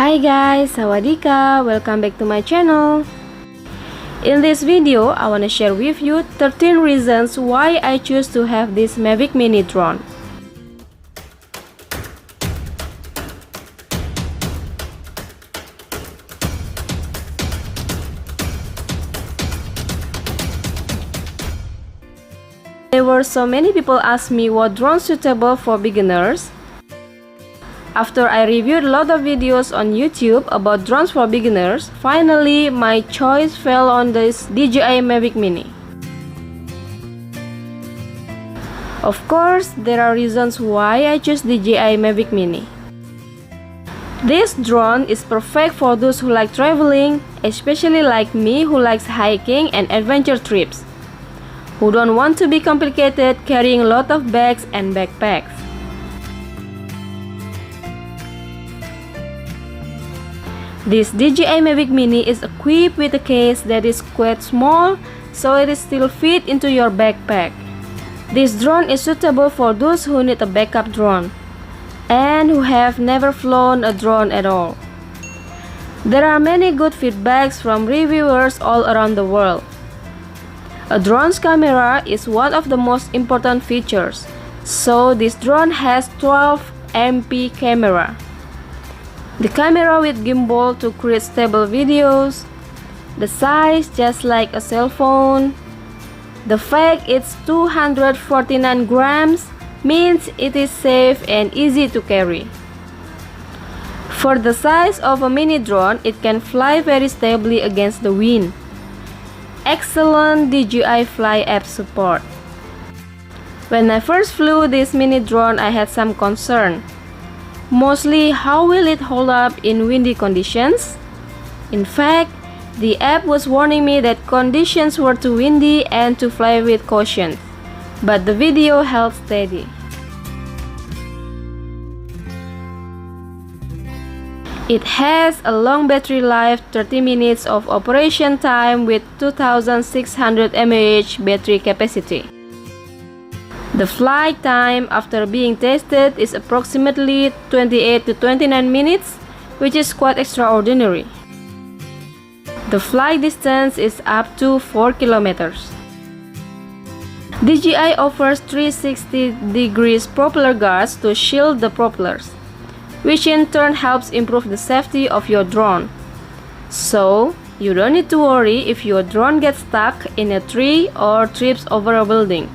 Hi guys, sawadika, welcome back to my channel. In this video, I want to share with you 13 reasons why I choose to have this Mavic Mini Drone. There were so many people ask me what drone suitable for beginners. After I reviewed a lot of videos on YouTube about drones for beginners, finally my choice fell on this DJI Mavic Mini. Of course, there are reasons why I chose DJI Mavic Mini. This drone is perfect for those who like traveling, especially like me who likes hiking and adventure trips, who don't want to be complicated carrying a lot of bags and backpacks. This DJI Mavic Mini is equipped with a case that is quite small, so it is still fit into your backpack. This drone is suitable for those who need a backup drone and who have never flown a drone at all. There are many good feedbacks from reviewers all around the world. A drone's camera is one of the most important features, so this drone has 12 MP camera. The camera with gimbal to create stable videos, the size just like a cell phone, the fact it's 249 grams means it is safe and easy to carry. For the size of a mini drone, it can fly very stably against the wind. Excellent DJI Fly app support. When I first flew this mini drone, I had some concern. Mostly, how will it hold up in windy conditions? In fact, the app was warning me that conditions were too windy and to fly with caution, but the video held steady. It has a long battery life, 30 minutes of operation time with 2600 mAh battery capacity. The flight time after being tested is approximately 28 to 29 minutes, which is quite extraordinary. The flight distance is up to 4 kilometers. DJI offers 360 degrees propeller guards to shield the propellers, which in turn helps improve the safety of your drone. So, you don't need to worry if your drone gets stuck in a tree or trips over a building.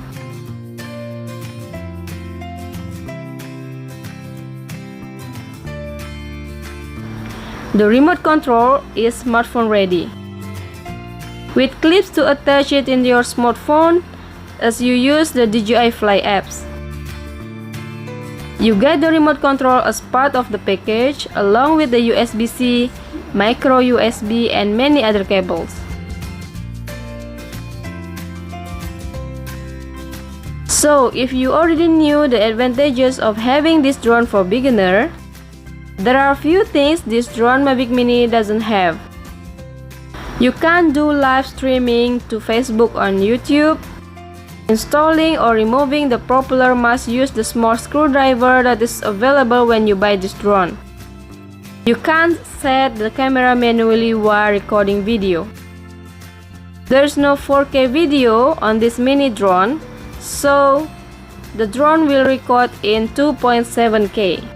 The remote control is smartphone ready, with clips to attach it in your smartphone as you use the DJI Fly apps. You get the remote control as part of the package along with the USB-C, micro USB and many other cables. So if you already knew the advantages of having this drone for beginner, there are a few things this drone Mavic Mini doesn't have. You can't do live streaming to Facebook or YouTube. Installing or removing the propeller must use the small screwdriver that is available when you buy this drone. You can't set the camera manually while recording video. There's no 4K video on this mini drone, so the drone will record in 2.7K.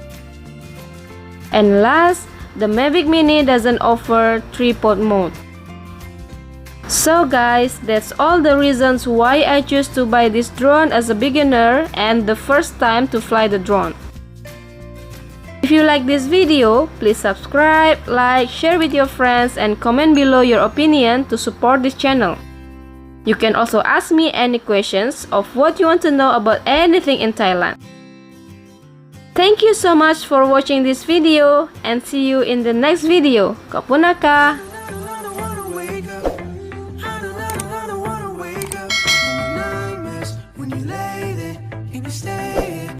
And last, the Mavic Mini doesn't offer tripod mode. So guys, that's all the reasons why I choose to buy this drone as a beginner and the first time to fly the drone. If you like this video, please subscribe, like, share with your friends and comment below your opinion to support this channel. You can also ask me any questions of what you want to know about anything in Thailand. Thank you so much for watching this video and see you in the next video. Khao punaka!